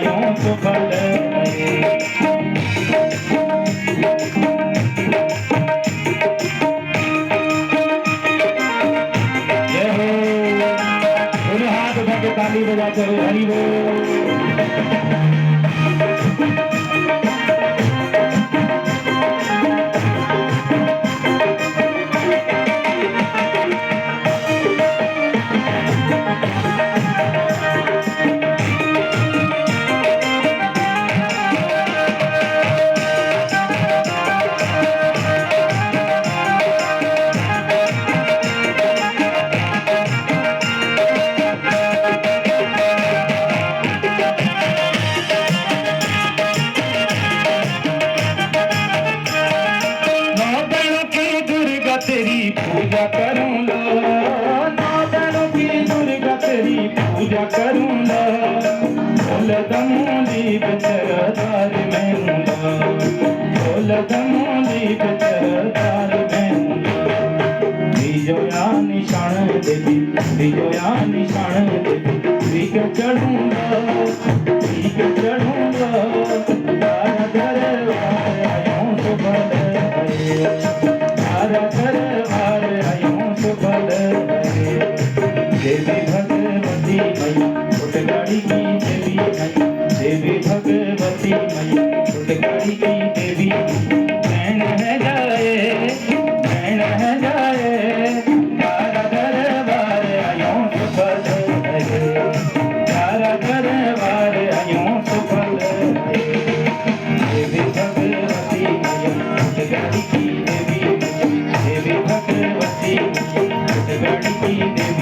आयो सुफल जय हो। दोनों हाथ उठा के ताली बजा करो हरि बोल। तेरी पूजा करूँगा, नौ दिनों की दुर्गा तेरी पूजा करूँगा, बोल दमूली बेचरदार मैं हूँगा, बोल दमूली बेचरदार मैं हूँगा। बीजो या निशान देवी, बीजो या निशान देवी, बीक चढ़ूँगा, बीक चढ़ूँगा, तारा दरबार आयो सुफल दरबार आयो सुफल देवी भगवती मैया उठगाड़ी की देवी मैया, देवी भगवती मैया उठगाड़ी की देवी नैन है जाए, नैन है जाए, तारा दरबार आयो सुफल तारा दरबार आयो सुफल देवी भगवती मैया उठगाड़ी की देवी, देवी भगवती उठगाड़ी की देवी।